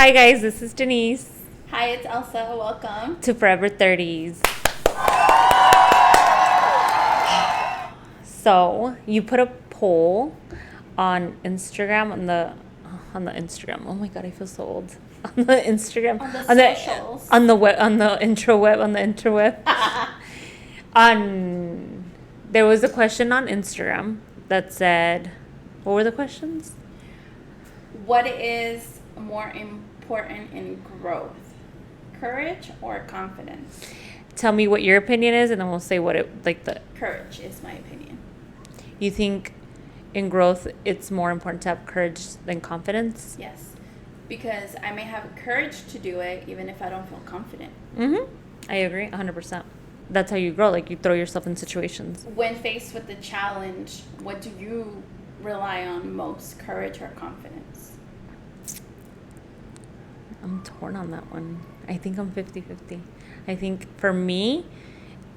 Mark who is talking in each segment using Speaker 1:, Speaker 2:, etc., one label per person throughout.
Speaker 1: Hi guys, this is Denise.
Speaker 2: Hi, it's Elsa. Welcome
Speaker 1: to Forever 30s. So you put a poll on Instagram on the Instagram. Oh my god, I feel so old. On the Instagram,
Speaker 2: on the socials,
Speaker 1: on the web, on the interweb. There was a question on Instagram that said, what were the questions?
Speaker 2: What is more important in growth, courage or confidence?
Speaker 1: Tell me what your opinion is, and then we'll say what
Speaker 2: courage is my opinion.
Speaker 1: You think in growth it's more important to have courage than confidence?
Speaker 2: Yes, because I may have courage to do it even if I don't feel confident.
Speaker 1: I agree 100%. That's how you grow. Like, you throw yourself in situations.
Speaker 2: When faced with the challenge, what do you rely on most, courage or confidence?
Speaker 1: I'm torn on that one. I think I'm 50-50. I think for me,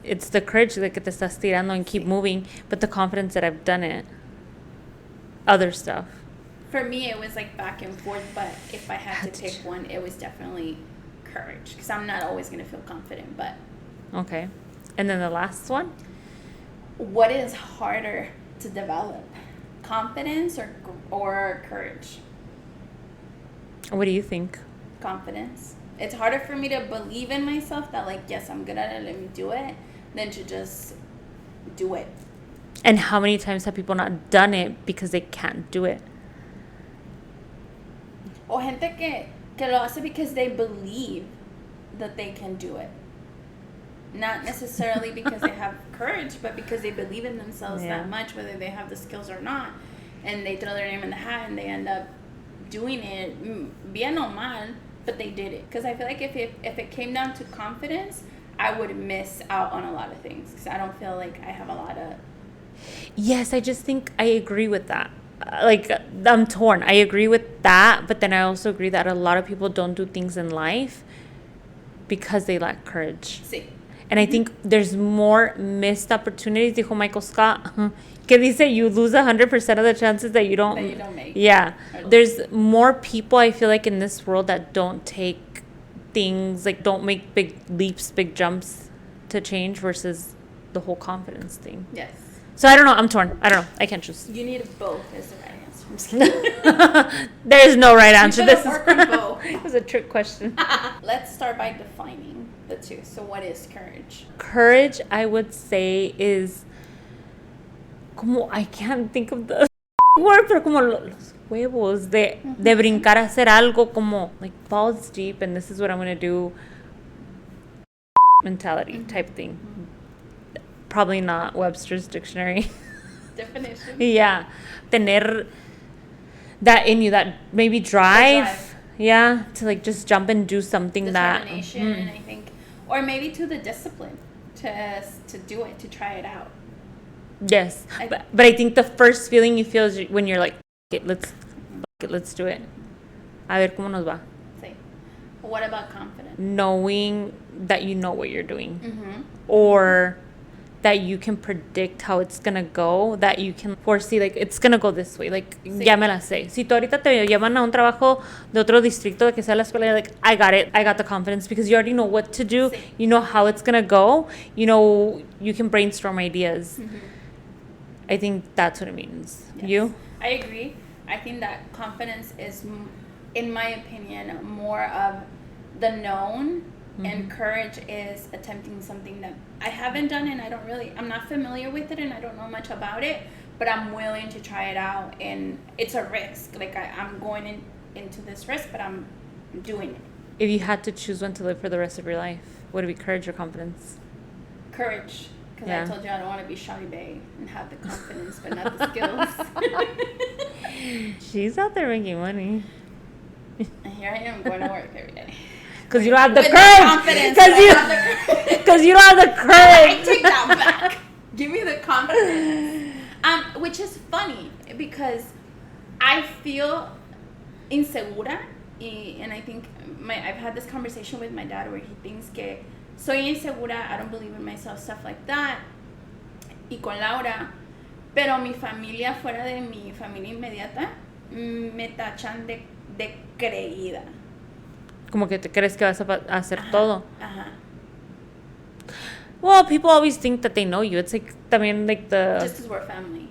Speaker 1: it's the courage that te estás tirando and keep moving, but the confidence that I've done it. Other stuff.
Speaker 2: For me, it was like back and forth, but if I had to pick one, it was definitely courage, because I'm not always going to feel confident, but...
Speaker 1: Okay. And then the last one?
Speaker 2: What is harder to develop, confidence or courage?
Speaker 1: What do you think?
Speaker 2: Confidence. It's harder for me to believe in myself that, like, yes, I'm good at it, let me do it, than to just do it.
Speaker 1: And how many times have people not done it because they can't do it?
Speaker 2: O gente que lo hace because they believe that they can do it. Not necessarily because they have courage, but because they believe in themselves that much, whether they have the skills or not. And they throw their name in the hat and they end up doing it, bien or mal, but they did it. Because I feel like if it came down to confidence, I would miss out on a lot of things. Because I don't feel like I have a lot of...
Speaker 1: Yes, I just think I agree with that. Like, I'm torn. I agree with that, but then I also agree that a lot of people don't do things in life because they lack courage.
Speaker 2: Sí.
Speaker 1: And I think there's more missed opportunities, dijo Michael Scott, que dice you lose 100% of the chances that you don't
Speaker 2: make.
Speaker 1: Yeah. There's more people, I feel like, in this world that don't take things, like, don't make big leaps, big jumps to change versus the whole confidence thing.
Speaker 2: Yes.
Speaker 1: So I don't know. I'm torn. I don't know. I can't choose.
Speaker 2: You need both is the right answer. I'm just kidding.
Speaker 1: There is no right answer.
Speaker 2: This is both.
Speaker 1: It was a trick question.
Speaker 2: Let's start by defining the two. So what is courage?
Speaker 1: Courage, I would say, is como, I can't think of the word, pero como los huevos de brincar a hacer algo, como like balls deep and this is what I'm going to do mentality type thing. Probably not Webster's dictionary.
Speaker 2: Definition.
Speaker 1: Yeah. Tener that in you, that maybe drive. Yeah. To like just jump and do something
Speaker 2: determination, I think. Or maybe to the discipline to do it, to try it out.
Speaker 1: Yes. But I think the first feeling you feel is when you're like, let's do it. A ver cómo nos va.
Speaker 2: Sí. What about confidence?
Speaker 1: Knowing that you know what you're doing. Or that you can predict how it's gonna go, that you can foresee, like, it's gonna go this way, like, ya me la sé. Si tú ahorita te llaman a un trabajo de otro distrito, de que sea la escuela, like, I got it, I got the confidence, because you already know what to do, you know how it's gonna go, you know, you can brainstorm ideas. I think that's what it means.
Speaker 2: Yes.
Speaker 1: You?
Speaker 2: I agree. I think that confidence is, in my opinion, more of the known, and courage is attempting something that I haven't done and I'm not familiar with it and I don't know much about it, but I'm willing to try it out, and it's a risk. Like, I'm going into this risk, but I'm doing it.
Speaker 1: If you had to choose one to live for the rest of your life, would it be courage or confidence?
Speaker 2: Courage. Because I told you I don't want to be shy bae and have the confidence but not the skills.
Speaker 1: She's out there making money.
Speaker 2: And here I am going to work every day.
Speaker 1: Because you don't have the
Speaker 2: courage.
Speaker 1: Because you don't have the courage.
Speaker 2: I take that back. Give me the confidence. Which is funny because I feel insegura, and I think I've had this conversation with my dad where he thinks que soy insegura, I don't believe in myself, stuff like that. Y con Laura, pero mi familia fuera de mi familia inmediata me tachan de creída.
Speaker 1: Como que te crees que vas a hacer todo.
Speaker 2: Ajá.
Speaker 1: Well, people always think that they know you. It's like, también like
Speaker 2: Just because we're family.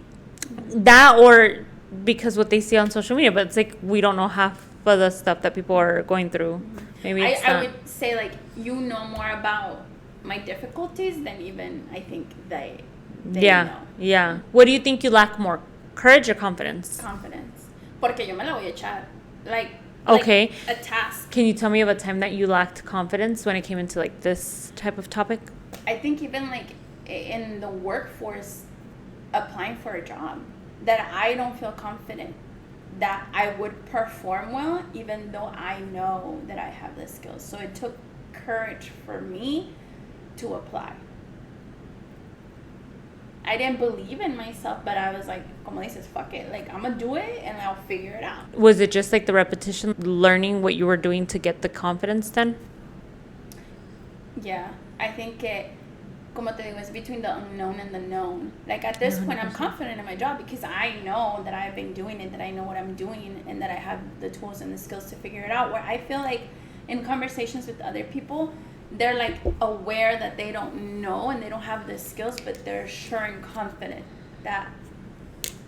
Speaker 1: that, or because what they see on social media, but it's like we don't know half of the stuff that people are going through. Maybe it's
Speaker 2: I would say, like, you know more about my difficulties than even I think they know.
Speaker 1: Yeah. What do you think you lack more? Courage or confidence?
Speaker 2: Confidence. Porque yo me la voy a echar. Like,
Speaker 1: okay.
Speaker 2: Like a task.
Speaker 1: Can you tell me of a time that you lacked confidence when it came into like this type of topic?
Speaker 2: I think even like in the workforce, applying for a job, that I don't feel confident that I would perform well, even though I know that I have the skills. So it took courage for me to apply. I didn't believe in myself, but I was like, como dices, fuck it. Like, I'm going to do it and I'll figure it out.
Speaker 1: Was it just like the repetition, learning what you were doing to get the confidence then?
Speaker 2: Yeah. I think it, como te digo, it's between the unknown and the known. Like, at this 100%. Point, I'm confident in my job because I know that I've been doing it, that I know what I'm doing, and that I have the tools and the skills to figure it out. Where I feel like in conversations with other people, they're like aware that they don't know and they don't have the skills, but they're sure and confident that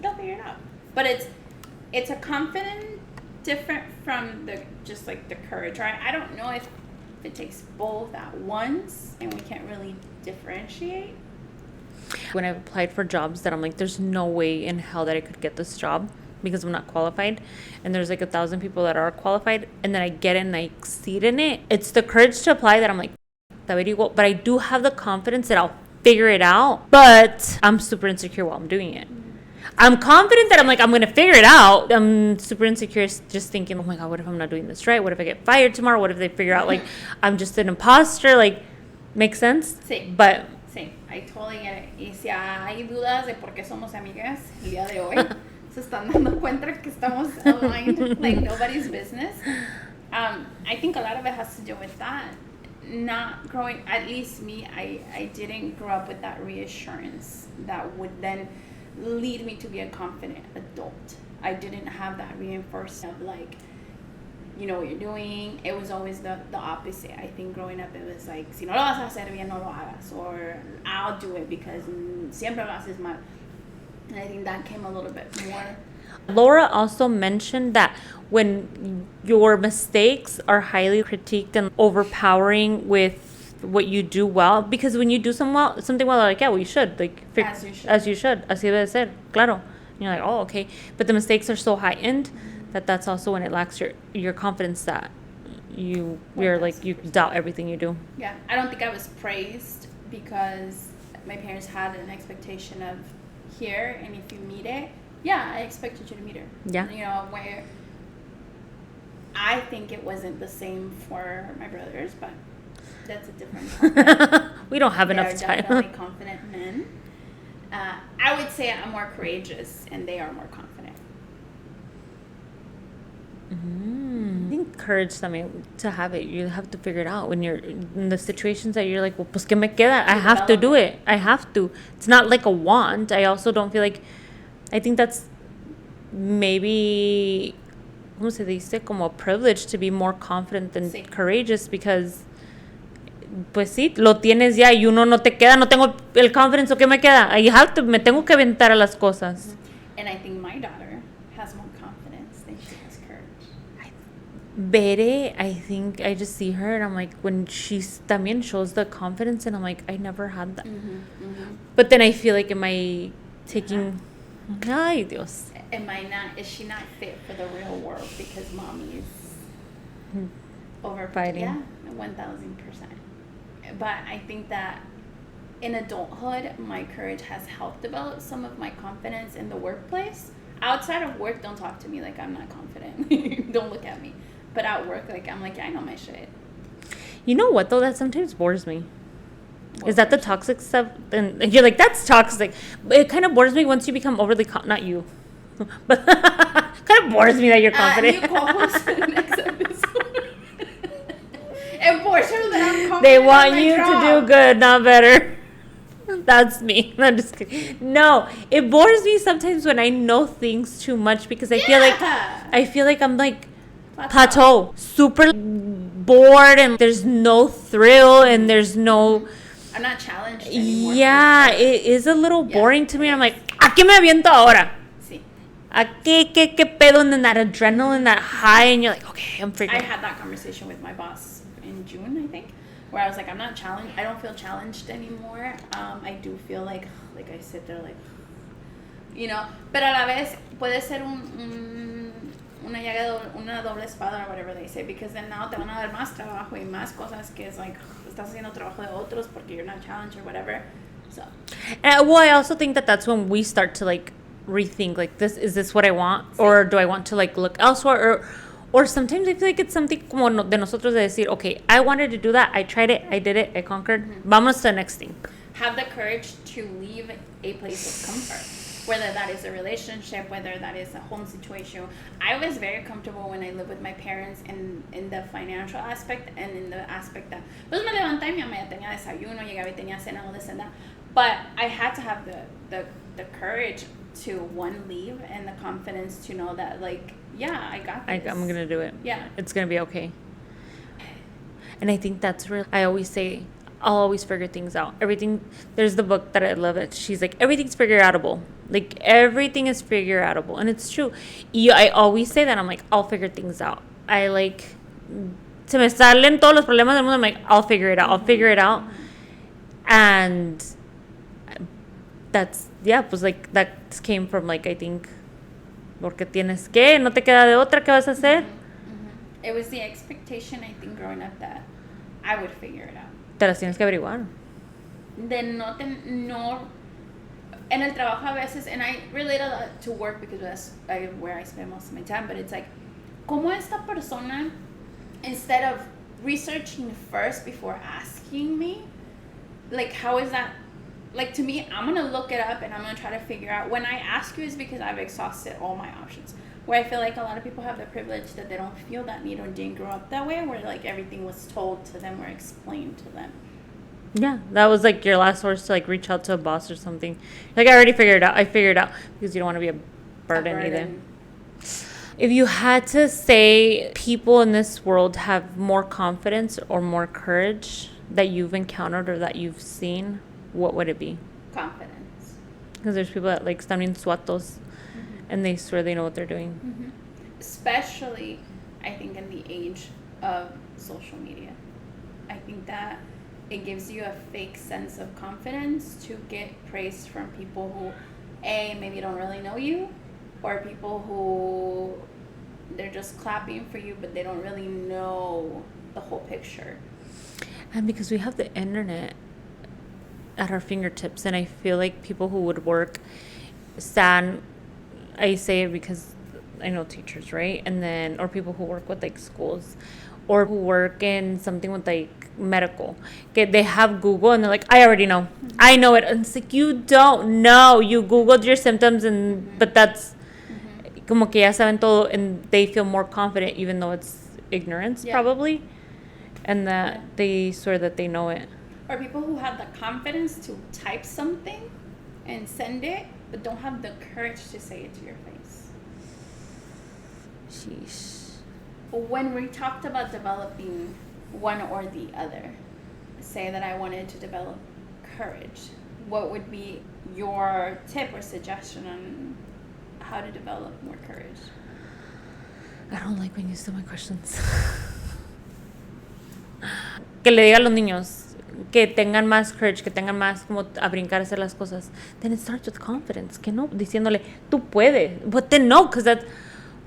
Speaker 2: they'll figure it out. But it's a confidence different from the just like the courage, right? I don't know if it takes both at once and we can't really differentiate.
Speaker 1: When I've applied for jobs that I'm like, there's no way in hell that I could get this job because I'm not qualified, and there's like 1,000 people that are qualified, and then I get it and I exceed in it. It's the courage to apply that I'm like, but I do have the confidence that I'll figure it out, but I'm super insecure while I'm doing it. I'm confident that I'm like, I'm going to figure it out. I'm super insecure just thinking, oh my God, what if I'm not doing this right? What if I get fired tomorrow? What if they figure out like I'm just an imposter? Like, makes sense?
Speaker 2: Sí.
Speaker 1: But
Speaker 2: sí, I totally get it. Y si hay dudas de por qué somos amigas el día de hoy, se están dando cuenta que estamos aligned like nobody's business. I think a lot of it has to do with that. Not growing, at least me, I didn't grow up with that reassurance that would then lead me to be a confident adult. I didn't have that reinforcement of like, you know what you're doing. It was always the opposite. I think growing up it was like, si no lo vas a hacer bien, no lo hagas, or I'll do it because siempre lo haces mal. And I think that came a little bit more.
Speaker 1: Laura also mentioned that when your mistakes are highly critiqued and overpowering with what you do well, because when you do something well, like, yeah, well, you should, like, as you should, así debe ser, claro. And you're like, oh, okay, but the mistakes are so heightened that's also when it lacks your confidence that you're like, you doubt everything you do.
Speaker 2: Yeah, I don't think I was praised because my parents had an expectation of here, and if you meet it, yeah, I expected you to meet her.
Speaker 1: Yeah.
Speaker 2: You know, where I think it wasn't the same for my brothers, but that's a different topic.
Speaker 1: We don't have enough time.
Speaker 2: They're definitely confident men. I would say I'm more courageous, and they are more confident.
Speaker 1: I think courage, I mean, to have it, you have to figure it out when you're in the situations that you're like, well, pues que me queda? I have to do it. I have to. It's not like a want. I also don't feel like, I think that's maybe, ¿cómo se dice? Como a privilege to be more confident than courageous, because pues sí, lo tienes ya y uno no te queda, no tengo el confidence, ¿o qué me queda? I have to, me tengo que aventar a las cosas.
Speaker 2: And I think my daughter has more confidence than she has courage.
Speaker 1: Bere, I think I just see her and I'm like, when she también shows the confidence, and I'm like, I never had that. But then I feel like, am I taking, ay Dios.
Speaker 2: Is she not fit for the real world because mommy is over
Speaker 1: fighting?
Speaker 2: Yeah, 1,000%. But I think that in adulthood, my courage has helped develop some of my confidence in the workplace. Outside of work, don't talk to me like I'm not confident. Don't look at me. But at work, like, I'm like, yeah, I know my shit.
Speaker 1: You know what, though? That sometimes bores me. Is that the toxic stuff? And you're like, that's toxic. It kind of bores me once you become overly, not you. But kind of bores me that you're confident.
Speaker 2: New co-host for the next episode. It bores her that I'm confident.
Speaker 1: They want you to do good, not better. That's me. I'm just kidding. No, it bores me sometimes when I know things too much, because I feel like I'm like plateau, super bored and there's no thrill and there's no...
Speaker 2: I'm not challenged anymore.
Speaker 1: Yeah, it is a little boring to me. I'm like, ¿a qué me aviento ahora?
Speaker 2: Sí.
Speaker 1: ¿A qué pedo? And then that adrenaline, that high, and you're like, okay, I'm freaking...
Speaker 2: I had that conversation with my boss in June, I think, where I was like, I'm not challenged. I don't feel challenged anymore. I do feel like I sit there like, you know, pero a la vez puede ser una llaga, una doble espada or whatever they say, because then now te van a dar más trabajo y más cosas que es like, estás haciendo trabajo de otros porque you're not challenged or whatever. So.
Speaker 1: Well, I also think that that's when we start to like rethink, like, is this what I want, or do I want to like look elsewhere, or sometimes I feel like it's something como de nosotros de decir, okay, I wanted to do that, I tried it, I did it, I conquered, vamos to the next thing.
Speaker 2: Have the courage to leave a place of comfort, whether that is a relationship, whether that is a home situation. I was very comfortable when I lived with my parents in the financial aspect and in the aspect that, pues me levantaba y mi mamá ya tenía desayuno, llegaba y tenía cena, all this and that. But I had to have the courage to, one, leave, and the confidence to know that, like, yeah, I got this.
Speaker 1: I'm gonna do it.
Speaker 2: Yeah.
Speaker 1: It's gonna be okay. And I think that's real. I always say, I'll always figure things out. Everything, there's the book that I love it. She's like, everything's figure outable. Like, everything is figure outable. And it's true. I always say that. I'm like, I'll figure things out. I like, se me salen todos los problemas del mundo. I'm like, I'll figure it out. I'll figure it out. And that's, yeah, pues like, that came from like, I think, porque tienes que, no te queda de otra, ¿qué vas a hacer?
Speaker 2: It was the expectation, I think, growing up that I would figure it out.
Speaker 1: Te las tienes que averiguar.
Speaker 2: De no, en el trabajo a veces, and I relate a lot to work because that's where I spend most of my time, but it's like, como esta persona, instead of researching first before asking me, like, how is that, like, to me, I'm going to look it up and I'm going to try to figure out. When I ask you, is because I've exhausted all my options. Where I feel like a lot of people have the privilege that they don't feel that need or didn't grow up that way, where like everything was told to them or explained to them.
Speaker 1: Yeah, that was like your last source to like reach out to a boss or something. Like, I already figured it out. I figured it out, because you don't want to be a burden either. If you had to say people in this world have more confidence or more courage that you've encountered or that you've seen, what would it be?
Speaker 2: Confidence.
Speaker 1: Because there's people that like están bien suatos, and they swear they know what they're doing.
Speaker 2: Especially, I think, in the age of social media. I think that it gives you a fake sense of confidence to get praise from people who, A, maybe don't really know you, or people who they're just clapping for you, but they don't really know the whole picture.
Speaker 1: And because we have the internet at our fingertips, and I feel like people who would work stand, I say it because I know teachers, right? And then, or people who work with like schools, or who work in something with like medical, okay, they have Google and they're like, I already know, I know it. And it's like, you don't know, you Googled your symptoms, and but that's como que ya saben todo, and they feel more confident even though it's ignorance, probably, and that they swear that they know it.
Speaker 2: Or people who have the confidence to type something and send it, but don't have the courage to say it to your face.
Speaker 1: Sheesh.
Speaker 2: When we talked about developing one or the other, say that I wanted to develop courage, what would be your tip or suggestion on how to develop more courage?
Speaker 1: I don't like when you steal my questions. Que le diga a los niños que tengan más courage, que tengan más como a brincar a hacer las cosas. Then it starts with confidence. Que no, diciéndole, tú puedes. But then no, because that's,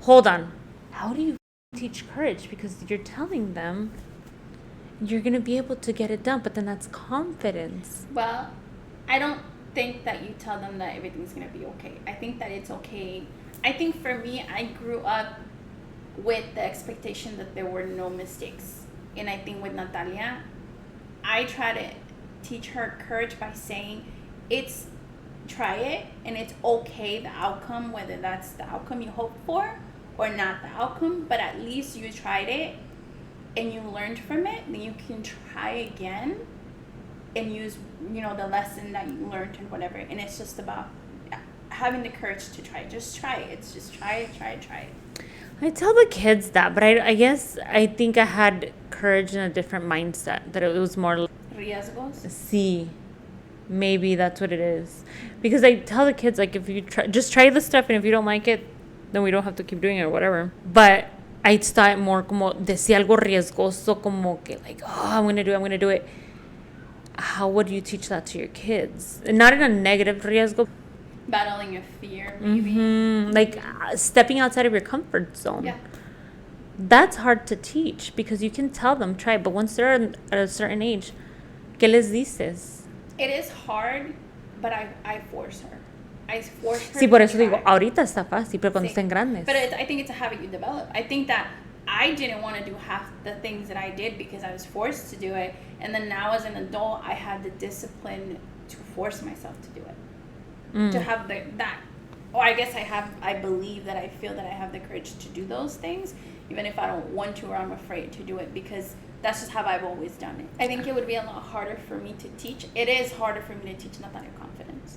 Speaker 1: hold on. How do you teach courage? Because you're telling them you're going to be able to get it done, but then that's confidence.
Speaker 2: Well, I don't think that you tell them that everything's going to be okay. I think that it's okay. I think for me, I grew up with the expectation that there were no mistakes. And I think with Natalia, I try to teach her courage by saying, try it, and it's okay, the outcome, whether that's the outcome you hope for or not the outcome, but at least you tried it and you learned from it, then you can try again and use, the lesson that you learned and whatever. And it's just about having the courage to try. Just try it. It's just try it.
Speaker 1: I tell the kids that, but I guess I think I had courage in a different mindset. That it was more
Speaker 2: Riesgos?
Speaker 1: see, maybe that's what it is. Because I tell the kids, like, if you just try the stuff, and if you don't like it, then we don't have to keep doing it or whatever. But I start more como decía algo riesgoso, como que like, oh, I'm gonna do it. How would you teach that to your kids? And not in a negative riesgo.
Speaker 2: Battling a fear, maybe.
Speaker 1: Like stepping outside of your comfort zone.
Speaker 2: Yeah.
Speaker 1: That's hard to teach because you can tell them try, but once they're at a certain age, ¿qué les dices?
Speaker 2: It is hard, but I force her. I force her.
Speaker 1: Sí, por eso digo, ahorita está fácil, pero cuando
Speaker 2: Sí.
Speaker 1: estén grandes.
Speaker 2: But I think it's a habit you develop. I think that I didn't want to do half the things that I did because I was forced to do it, and then now as an adult, I had the discipline to force myself to do it. To have that, or I guess I believe that I feel that I have the courage to do those things, even if I don't want to or I'm afraid to do it, because that's just how I've always done it. I think it would be a lot harder for me to teach. It is harder for me to teach Natalia confidence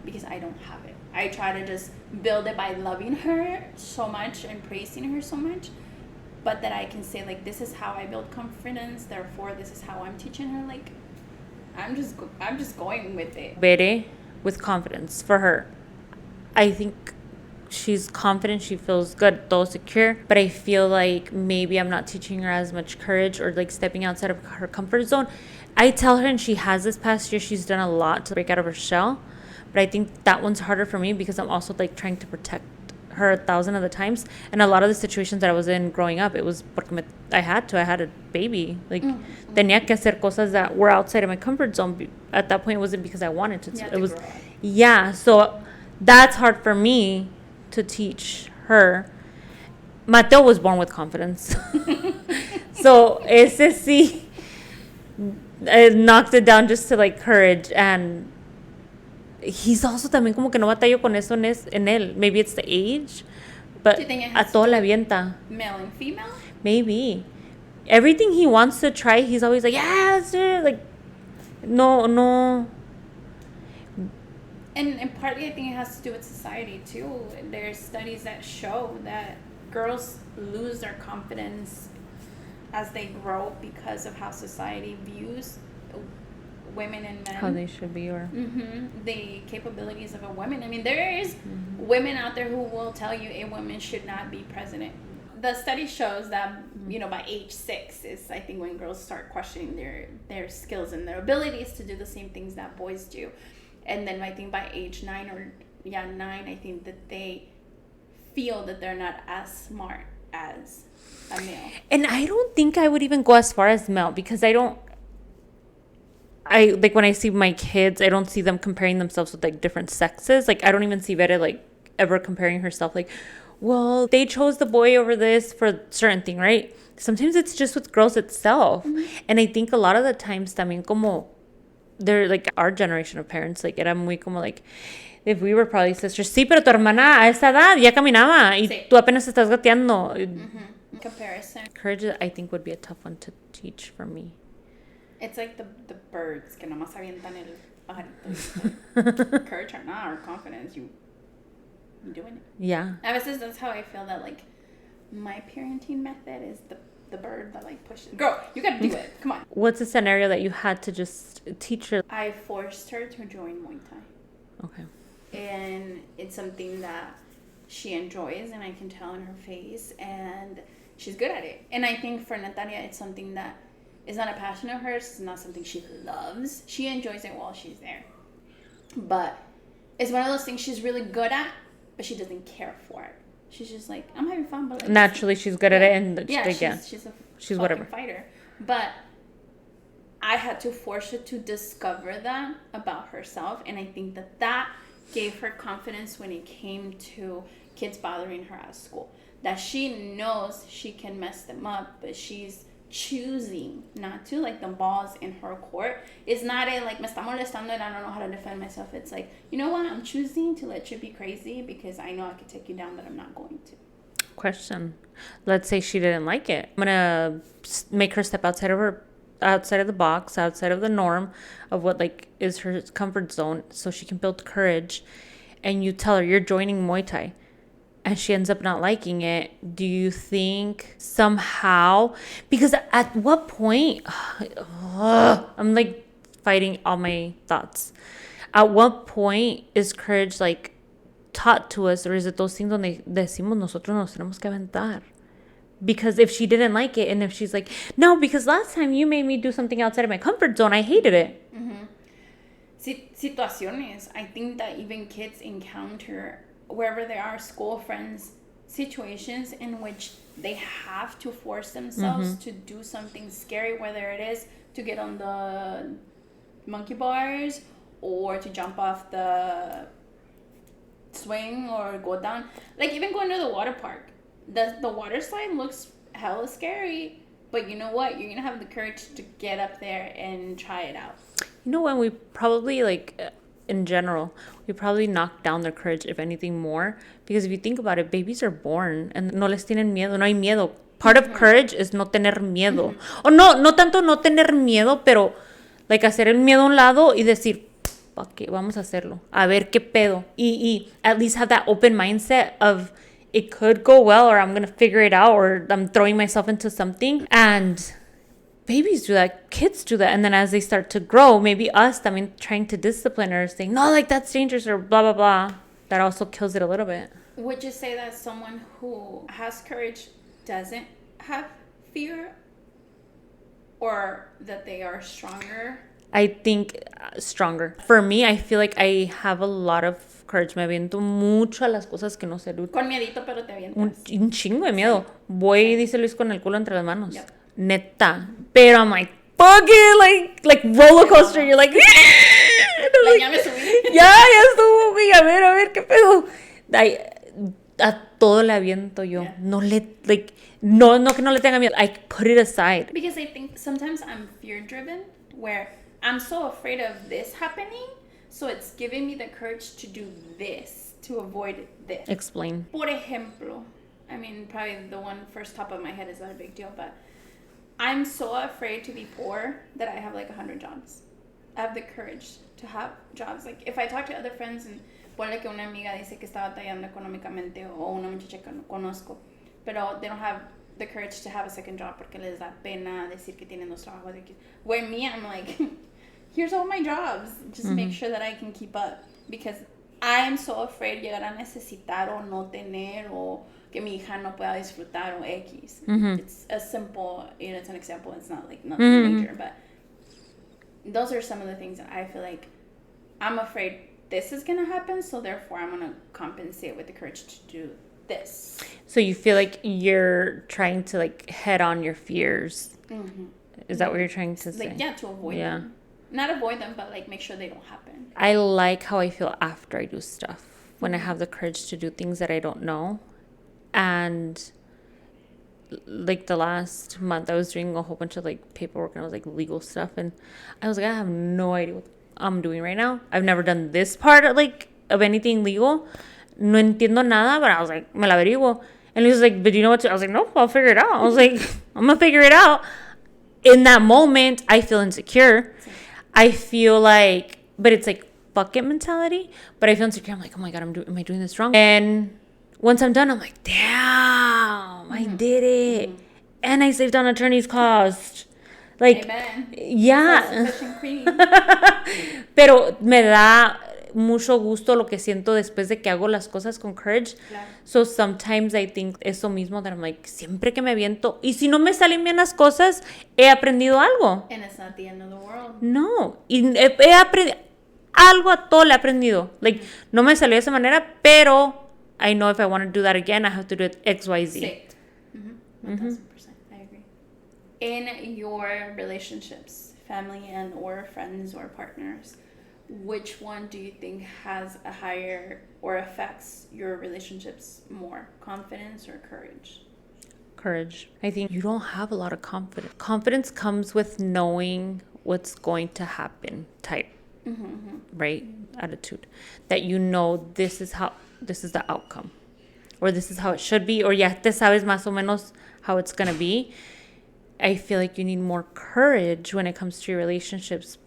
Speaker 2: because I don't have it. I try to just build it by loving her so much and praising her so much, but that I can say, like, this is how I build confidence, therefore this is how I'm teaching her. Like, I'm just going with it.
Speaker 1: Bere with confidence for her. I think she's confident, she feels good, todo secure, but I feel like maybe I'm not teaching her as much courage or like stepping outside of her comfort zone. I tell her, and she has this past year, she's done a lot to break out of her shell, but I think that one's harder for me because I'm also like trying to protect her 1,000 of the times. And a lot of the situations that I was in growing up, it was porque I had a baby, like tenía que hacer cosas that were outside of my comfort zone. At that point, it wasn't because I wanted to. It was, yeah. So that's hard for me to teach her. Mateo was born with confidence. So ese sí knocked it down just to like courage, and he's also también como que no batallo con eso en él. Maybe it's the age, but a todo le avienta.
Speaker 2: Male and female?
Speaker 1: Maybe. Everything he wants to try, he's always like, yeah, let's do it. Like, no.
Speaker 2: And partly I think it has to do with society too. There's studies that show that girls lose their confidence as they grow because of how society views women and men.
Speaker 1: How they should be, or
Speaker 2: the capabilities of a woman. I mean, there is women out there who will tell you a woman should not be president. The study shows that, you know, by age 6 is, I think, when girls start questioning their skills and their abilities to do the same things that boys do. And then I think by age 9, I think that they feel that they're not as smart as a male. And
Speaker 1: I don't think I would even go as far as male, because I like when I see my kids, I don't see them comparing themselves with like different sexes. Like I don't even see Vera like ever comparing herself like, well, they chose the boy over this for certain thing, right? Sometimes it's just with girls itself. And I think a lot of the times también como they're like our generation of parents, like era muy como like, if we were probably sisters, sí, pero tu hermana a esa edad ya caminaba y tú apenas estás gateando.
Speaker 2: Comparison.
Speaker 1: Courage, I think, would be a tough one to teach for me.
Speaker 2: It's like the birds que nomás avientan el pajarito. Courage or not, or confidence, you doing it.
Speaker 1: Yeah.
Speaker 2: A veces that's how I feel that like my parenting method is the bird that like pushes. Girl, you gotta do it. Come on.
Speaker 1: What's a scenario that you had to just teach her?
Speaker 2: I forced her to join Muay Thai.
Speaker 1: Okay.
Speaker 2: And it's something that she enjoys, and I can tell in her face, and she's good at it. And I think for Natalia, it's something that is not a passion of hers. It's not something she loves. She enjoys it while she's there. But it's one of those things she's really good at, but she doesn't care for it. She's just like, I'm having fun, but like,
Speaker 1: naturally she's good at it, and
Speaker 2: she's whatever fighter. But I had to force her to discover that about herself, and I think that gave her confidence when it came to kids bothering her at school. That she knows she can mess them up, but she's choosing not to. Like the balls in her court is not a like me está molestando and I don't know how to defend myself. It's like, you know what, I'm choosing to let you be crazy because I know I could take you down, but I'm not going to.
Speaker 1: Question. Let's say she didn't like it. I'm gonna make her step outside of the box, outside of the norm of what like is her comfort zone, so she can build courage. and you tell her you're joining Muay Thai and she ends up not liking it, do you think somehow, because at what point, I'm like fighting all my thoughts. At what point is courage like taught to us, or is it those things donde decimos nosotros nos tenemos que aventar? Because if she didn't like it, and if she's like, no, because last time you made me do something outside of my comfort zone, I hated it.
Speaker 2: Situaciones. I think that even kids encounter, wherever they are, school friends, situations in which they have to force themselves to do something scary, whether it is to get on the monkey bars or to jump off the swing or go down. Like even going to the water park. The water slide looks hella scary, but you know what? You're going to have the courage to get up there and try it out.
Speaker 1: You know, when we probably, like, in general, we probably knock down their courage, if anything, more. Because if you think about it, babies are born and no les tienen miedo, no hay miedo. Part of courage is no tener miedo. O no tanto no tener miedo, pero, like, hacer el miedo a un lado y decir, fuck it, vamos a hacerlo. A ver qué pedo. Y at least have that open mindset of it could go well, or I'm going to figure it out, or I'm throwing myself into something. And babies do that, kids do that, and then as they start to grow, maybe us, I mean, trying to discipline or saying, no, like, that's dangerous, or blah, blah, blah, that also kills it a little bit.
Speaker 2: Would you say that someone who has courage doesn't have fear, or that they are stronger?
Speaker 1: I think stronger. For me, I feel like I have a lot of courage. Me aviento mucho a las cosas que no sé.
Speaker 2: Con miedito, pero te avientas.
Speaker 1: Un chingo de miedo. Voy, dice Luis, con el culo entre las manos. Yep. Neta. Pero I'm like, fuck it, like roller coaster. You're like,
Speaker 2: like, ya me subí.
Speaker 1: Ya estuvo, güey. A ver, qué pedo. A todo le aviento yo. Yeah. No que no le tenga miedo. I put it aside.
Speaker 2: Because I think sometimes I'm fear driven, where I'm so afraid of this happening, so it's giving me the courage to do this, to avoid this.
Speaker 1: Explain.
Speaker 2: Por ejemplo, I mean, probably the one first top of my head is not a big deal, but I'm so afraid to be poor that I have like 100 jobs. I have the courage to have jobs. Like, if I talk to other friends and ponle que una amiga dice que está batallando económicamente, o una muchacha que no conozco, pero they don't have the courage to have a second job porque les da pena decir que tienen dos trabajos. Where me, I'm like, here's all my jobs. Just make sure that I can keep up. Because I'm so afraid llegar a necesitar o no tener, o que mi hija no pueda disfrutar, o X. It's a simple, it's an example. It's not like nothing major. But those are some of the things that I feel like I'm afraid this is going to happen. So therefore, I'm going to compensate with the courage to do this.
Speaker 1: So you feel like you're trying to like head on your fears. Is that what you're trying to say?
Speaker 2: Like, yeah, to avoid them. Not avoid them, but like make sure they don't happen.
Speaker 1: I like how I feel after I do stuff. When I have the courage to do things that I don't know. And like the last month, I was doing a whole bunch of like paperwork, and I was like legal stuff. And I was like, I have no idea what I'm doing right now. I've never done this part of anything legal. No entiendo nada, but I was like, me la averiguo. And he was like, but do you know what to? I was like, no, I'll figure it out. I was like, I'm going to figure it out. In that moment, I feel insecure. I feel like, but it's like, fuck it mentality. But I feel insecure. I'm like, oh my God, am I doing this wrong? And once I'm done, I'm like, damn, I did it. And I saved on attorney's cost. Like,
Speaker 2: amen.
Speaker 1: Yeah. Pero me da mucho gusto lo que siento después de que hago las cosas con courage. Claro. So sometimes I think eso mismo, that I'm like, siempre que me aviento, y si no me salen bien las cosas, he aprendido algo.
Speaker 2: And it's not the end of the world.
Speaker 1: No, y he aprendido algo, a todo le he aprendido. Like, no me salió de esa manera, pero I know if I want to do that again, I have to do it X, Y, Z.
Speaker 2: Sí. 1000%. I agree. In your relationships, family and or friends or partners, which one do you think has a higher or affects your relationships more? Confidence or courage?
Speaker 1: Courage. I think you don't have a lot of confidence. Confidence comes with knowing what's going to happen type, right? Attitude. That you know this is the outcome. Or this is how it should be. Or ya te sabes más o menos how it's going to be. I feel like you need more courage when it comes to your relationships.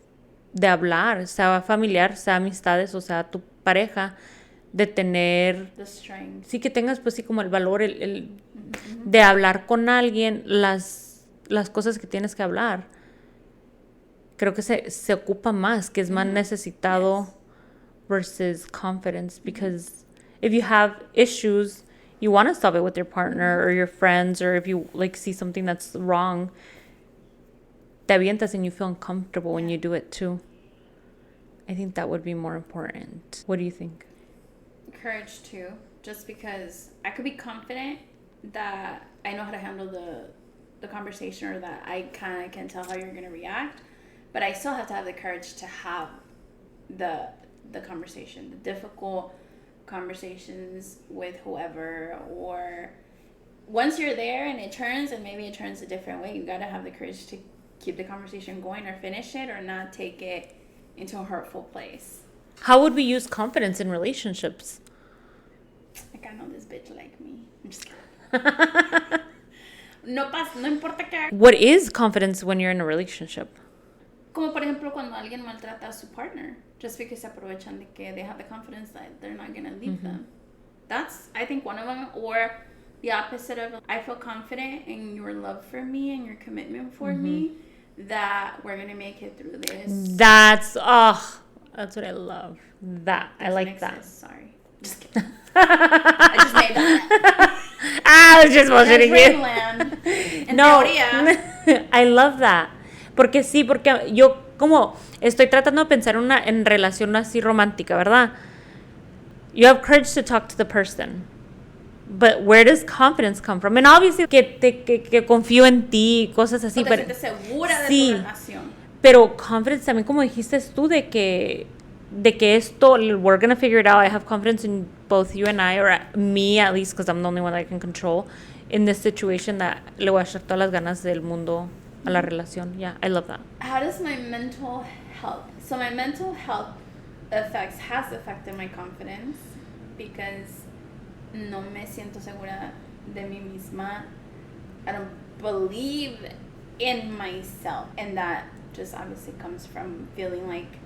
Speaker 1: De hablar, sea familiar, sea amistades, o sea tu pareja, de tener...
Speaker 2: The strength.
Speaker 1: Sí, que tengas pues sí como el valor, de hablar con alguien las cosas que tienes que hablar. Creo que se ocupa más, que es más necesitado versus confidence. Because if you have issues, you want to solve it with your partner or your friends, or if you like see something that's wrong, te avientas and you feel uncomfortable when you do it too. I think that would be more important. What do you think?
Speaker 2: Courage too, just because I could be confident that I know how to handle the conversation, or that I kind of can tell how you're going to react, but I still have to have the courage to have the conversation, the difficult conversations with whoever, or once you're there and it turns, and maybe it turns a different way, you got to have the courage to keep the conversation going or finish it, or not take it into a hurtful place.
Speaker 1: How would we use confidence in relationships?
Speaker 2: Like, I know this bitch like me. I'm just kidding. No importa que...
Speaker 1: What is confidence when you're in a relationship?
Speaker 2: Como por ejemplo cuando alguien maltrata a su partner, just because se aprovechan de que they have the confidence that they're not gonna leave them. That's, I think, one of them. Or the opposite of, I feel confident in your love for me and your commitment for me, that we're gonna make it through this.
Speaker 1: That's what I love. That I like that.
Speaker 2: Sorry, just kidding. I just made that.
Speaker 1: I was just bullshitting
Speaker 2: you. No,
Speaker 1: I love that. Porque sí, porque yo como estoy tratando de pensar en relación así romántica, ¿verdad? You have courage to talk to the person. But where does confidence come from? And obviously que confío en ti, cosas así,
Speaker 2: pero te sientes segura de tu relación.
Speaker 1: Pero confidence también, como dijiste tú, de que esto, we're gonna figure it out. I have confidence in both you and I, or me at least, because I'm the only one that I can control in this situation, that le voy a echar todas las ganas del mundo a la relación. Yeah, I love that.
Speaker 2: How does my mental health? So my mental health has affected my confidence, because no me siento segura de mí misma. I don't believe in myself, and that just obviously comes from feeling like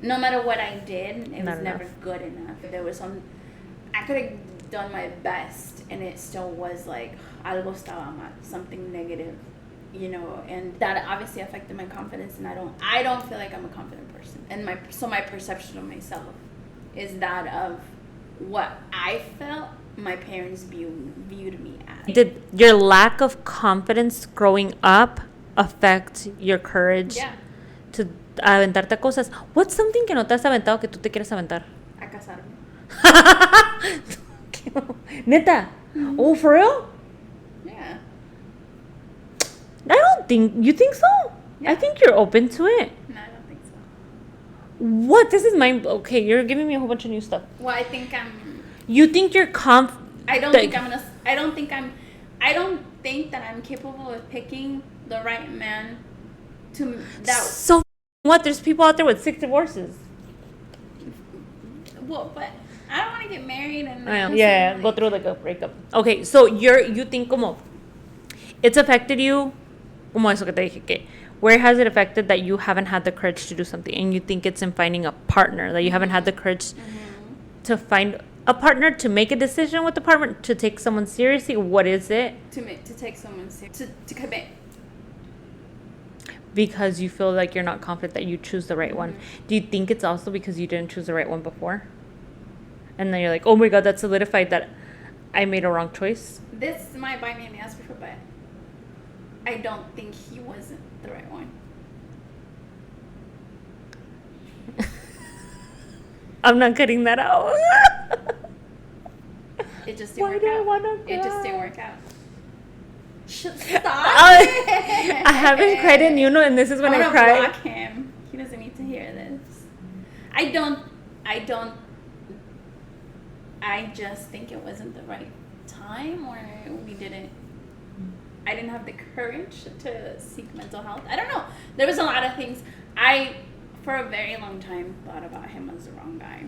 Speaker 2: no matter what I did, it was never good enough. There was I could have done my best, and it still was like algo estaba mal, something negative, and that obviously affected my confidence. And I don't feel like I'm a confident person, and my perception of myself is that of what I felt my parents viewed me as.
Speaker 1: Did your lack of confidence growing up affect your courage to aventarte cosas? What's something que no te has aventado que tú te quieres aventar?
Speaker 2: A casarme.
Speaker 1: Neta? Oh, for real?
Speaker 2: Yeah.
Speaker 1: I don't think... You think so?
Speaker 2: Yeah.
Speaker 1: I think you're open to it.
Speaker 2: No, I don't think so.
Speaker 1: What? This is okay, you're giving me a whole bunch of new stuff.
Speaker 2: Well, I think I'm...
Speaker 1: You think you're
Speaker 2: I don't think that I'm capable of picking the right man to that.
Speaker 1: So what? There's people out there with 6 divorces.
Speaker 2: Well, but I don't want to get married and
Speaker 1: go through like a breakup. Okay, so you think como it's affected you, como eso que te dije que where has it affected that you haven't had the courage to do something, and you think it's in finding a partner that you haven't had the courage to find a partner, to make a decision with the partner, to take someone seriously? What is it?
Speaker 2: To take someone seriously, to commit.
Speaker 1: Because you feel like you're not confident that you choose the right one. Do you think it's also because you didn't choose the right one before? And then you're like, oh my God, that solidified that I made a wrong choice?
Speaker 2: This might bite me in the ass before, but I don't think he wasn't the right one.
Speaker 1: I'm not cutting that out.
Speaker 2: It just didn't work out. It just didn't work out. Stop it.
Speaker 1: I haven't cried in Uno, and this is when I cry.
Speaker 2: Block him. He doesn't need to hear this. I just think it wasn't the right time, or I didn't have the courage to seek mental health. I don't know. There was a lot of things. For a very long time, thought about him as the wrong guy.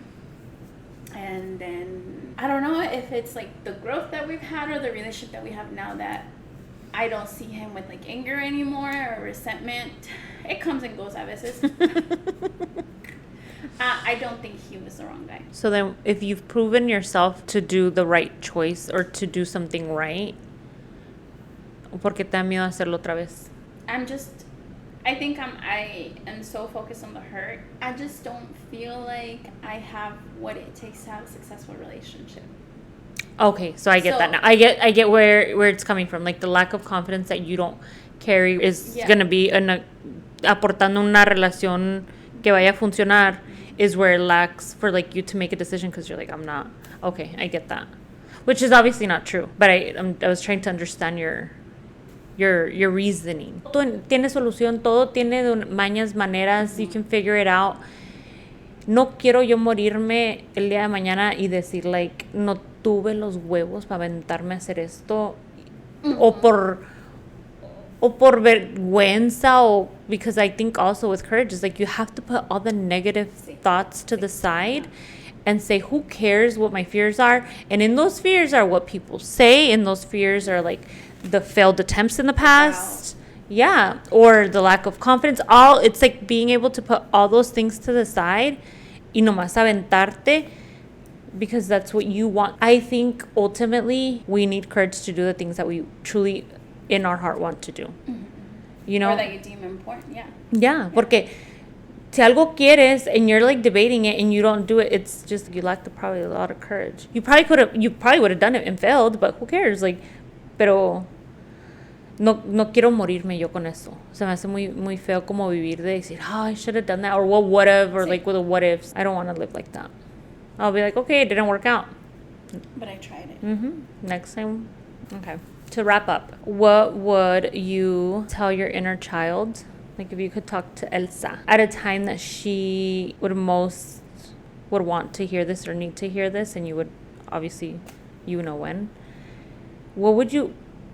Speaker 2: And then, I don't know if it's like the growth that we've had or the relationship that we have now, that I don't see him with like anger anymore or resentment. It comes and goes a veces. I don't think he was the wrong guy.
Speaker 1: So then, if you've proven yourself to do the right choice or to do something right, ¿por qué te da miedo hacerlo otra vez?
Speaker 2: I think I am so focused on the hurt. I just don't feel like I have what it takes to have a successful relationship.
Speaker 1: Okay, so I get that now. I get where it's coming from. Like the lack of confidence that you don't carry is gonna be aportando una relación que vaya a funcionar is where it lacks for like you to make a decision because you're like, I'm not. Okay, I get that, which is obviously not true. But I was trying to understand your reasoning. Todo tiene solución, todo tiene mañas, maneras, you can figure it out. No quiero yo morirme el día de mañana y decir, like, no tuve los huevos para aventarme a hacer esto. O por vergüenza, o because I think also with courage is like you have to put all the negative thoughts to the side and say, who cares what my fears are? And in those fears are what people say, and those fears are like the failed attempts in the past. Yeah, or the lack of confidence. It's like being able to put all those things to the side y nomás aventarte because that's what you want. I think ultimately we need courage to do the things that we truly in our heart want to do.
Speaker 2: Mm-hmm.
Speaker 1: You know?
Speaker 2: Or that you deem important, yeah.
Speaker 1: Yeah, porque si algo quieres and you're like debating it and you don't do it, it's just you lack probably a lot of courage. You probably would have done it and failed, but who cares? Like, pero no quiero morirme yo con eso. Se me hace muy, muy feo como vivir de decir, I should have done that, or what would have, or like with the what ifs. I don't want to live like that. I'll be like, okay, it didn't work out.
Speaker 2: But I tried it.
Speaker 1: Next time. Okay. To wrap up, what would you tell your inner child? Like if you could talk to Elsa at a time that she would want to hear this or need to hear this, and you would obviously, when.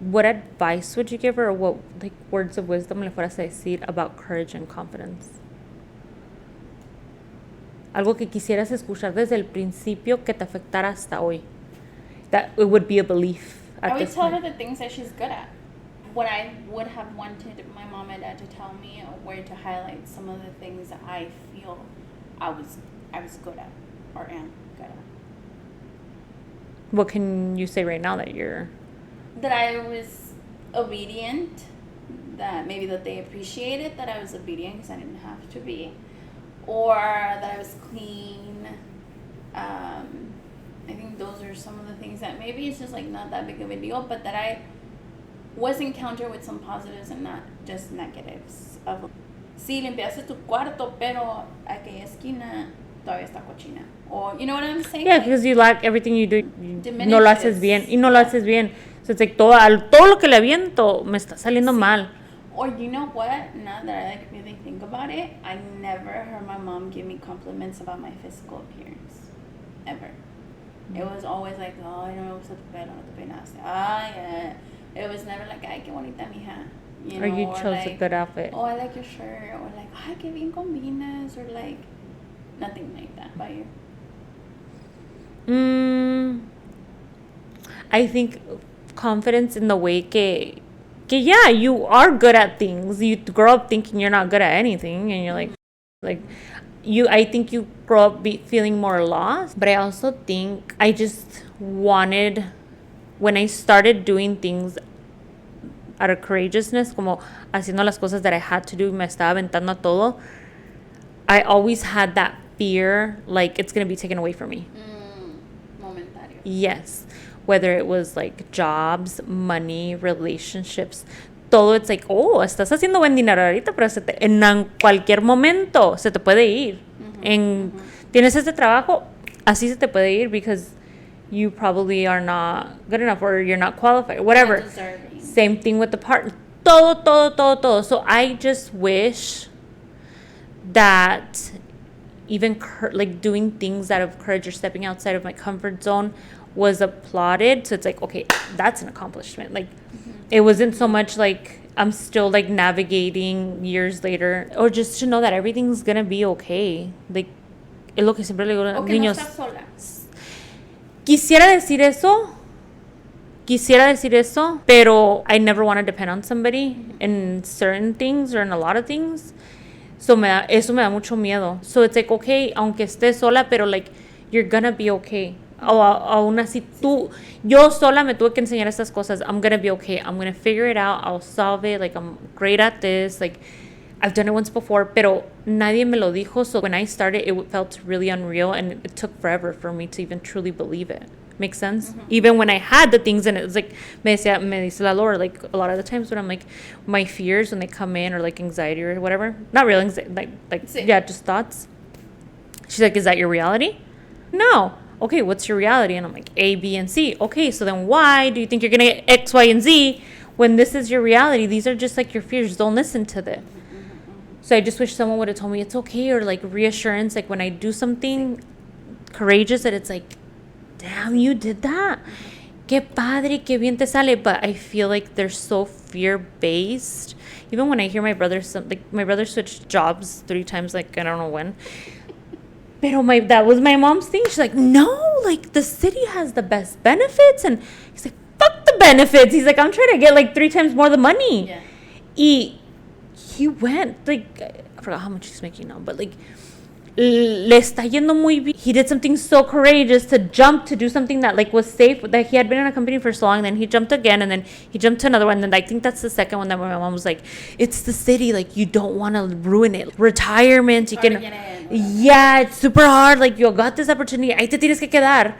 Speaker 1: What advice would you give her, or what like words of wisdom le fueras a decir about courage and confidence? Algo que quisieras escuchar desde el principio que te afectara hasta hoy. That it would be a belief at
Speaker 2: I would
Speaker 1: this
Speaker 2: tell
Speaker 1: point.
Speaker 2: her the things that she's good at. What I would have wanted my mom and dad to tell me, or where to highlight some of the things that I feel I was good at or am good at.
Speaker 1: What can you say right now that you're...
Speaker 2: That I was obedient, that maybe that they appreciated that I was obedient because I didn't have to be, or that I was clean. I think those are some of the things that maybe it's just like not that big of a deal, but that I was encountered with some positives and not just negatives. Of, sí, limpiaste tu cuarto, pero aquella esquina todavía está cochina. Or, you know what I'm saying?
Speaker 1: Yeah, because you lack everything you do. No lo haces bien. Y no lo haces bien. So it's like todo lo que le aviento me está saliendo mal.
Speaker 2: Or you know what? Now that I like really think about it, I never heard my mom give me compliments about my physical appearance. Ever. It was always like, ay, no me gusta tu pelo, no te peinaste. Ay, yeah. It was never like, ay, qué bonita mija. You know,
Speaker 1: or you chose
Speaker 2: like,
Speaker 1: a good outfit.
Speaker 2: Oh, I like your shirt. Or like, ay, qué bien combinas. Or like, nothing like that by you.
Speaker 1: I think confidence in the way que yeah, you are good at things. You grow up thinking you're not good at anything, and you're like I think you grow up feeling more lost. But I also think I just wanted, when I started doing things out of courageousness, como haciendo las cosas that I had to do, me estaba aventando a todo, I always had that fear, like it's going to be taken away from me.
Speaker 2: Momentario.
Speaker 1: Yes. Whether it was like jobs, money, relationships, todo, it's like, estás haciendo buen dinero ahorita, pero en cualquier momento se te puede ir. Tienes este trabajo, así se te puede ir because you probably are not good enough or you're not qualified, whatever.
Speaker 2: Not deserving.
Speaker 1: Same thing with the partner. Todo. So I just wish that even like doing things out of courage or stepping outside of my comfort zone was applauded. So it's like, okay, that's an accomplishment. Like it wasn't so much like I'm still like navigating years later, or just to know that everything's gonna be okay. Like es lo que siempre le digo a los niños.
Speaker 2: No estás sola.
Speaker 1: Quisiera decir eso, pero I never want to depend on somebody in certain things or in a lot of things. So eso me da mucho miedo. So it's like, okay, aunque estés sola, pero like, you're gonna be okay. O aún así yo sola me tuve que enseñar estas cosas. I'm gonna be okay. I'm gonna figure it out. I'll solve it. Like, I'm great at this. Like, I've done it once before, pero nadie me lo dijo. So when I started, it felt really unreal, and it took forever for me to even truly believe it. Makes sense? Mm-hmm. Even when I had the things, and it was like, me dice la Lord, like, a lot of the times when I'm like, my fears when they come in, or like anxiety or whatever, not real anxiety, yeah, just thoughts. She's like, is that your reality? No. Okay, what's your reality? And I'm like, A, B, and C. Okay, so then why do you think you're gonna get X, Y, and Z when this is your reality? These are just like your fears. Don't listen to them. So I just wish someone would have told me it's okay, or like reassurance, like when I do something courageous, that it's like, damn, you did that. Qué padre, qué bien te sale. But I feel like they're so fear-based. Even when I hear my brother switched jobs 3 times, like, I don't know when. Pero that was my mom's thing. She's like, no, like, the city has the best benefits. And he's like, fuck the benefits. He's like, I'm trying to get like 3 times more the money. Yeah. He went, like, I forgot how much he's making now, but like, le está yendo muy bien. He did something so courageous to jump to do something that like was safe, that he had been in a company for so long, then he jumped again, and then he jumped to another one, and then I think that's the second one that my mom was like, it's the city, like, you don't want to ruin it. Retirement, you can, yeah, it's super hard, like, you got this opportunity, ahí te tienes que quedar.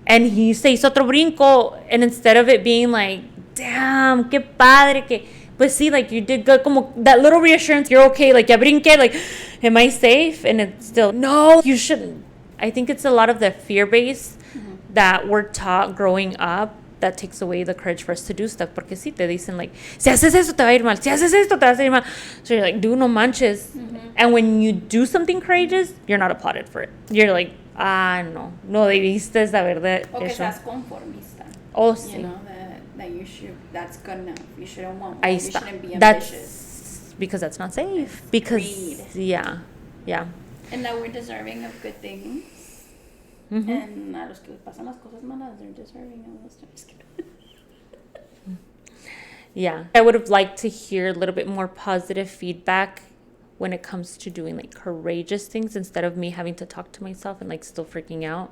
Speaker 1: And he se hizo otro brinco, and instead of it being like, damn, qué padre, que pues sí, like, you did good, como that little reassurance, you're okay, like, ya brinqué, like, am I safe? And it's still, no, you shouldn't. I think it's a lot of the fear base that we're taught growing up that takes away the courage for us to do stuff. Porque sí, te dicen, like, si haces esto, te va a ir mal. Si haces esto, te va a ir mal. So you're like, dude, no manches. And when you do something courageous, you're not applauded for it. You're like, no debiste haber de
Speaker 2: o que seas conformista.
Speaker 1: Oh, sí.
Speaker 2: You know, that that's good enough. You shouldn't want more. You shouldn't be ambitious.
Speaker 1: That's because that's not safe. Because
Speaker 2: greed.
Speaker 1: Yeah.
Speaker 2: And that we're deserving of good things. And a los que les pasan las cosas malas, they're deserving of those things.
Speaker 1: Yeah. I would have liked to hear a little bit more positive feedback when it comes to doing like courageous things, instead of me having to talk to myself and like still freaking out.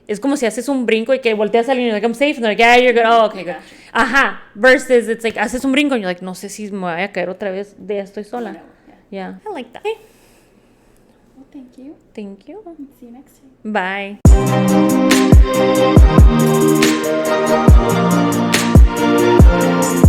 Speaker 1: Es como si haces un brinco y que volteas a alguien y like, I'm safe, and they're like, yeah, you're good, oh, okay, good. Ajá. Versus it's like, haces un brinco and you're like, no sé si me voy a caer otra vez, ya estoy sola.
Speaker 2: No,
Speaker 1: yeah. I like that. Okay.
Speaker 2: Well, thank you.
Speaker 1: Thank you.
Speaker 2: See you next time.
Speaker 1: Bye.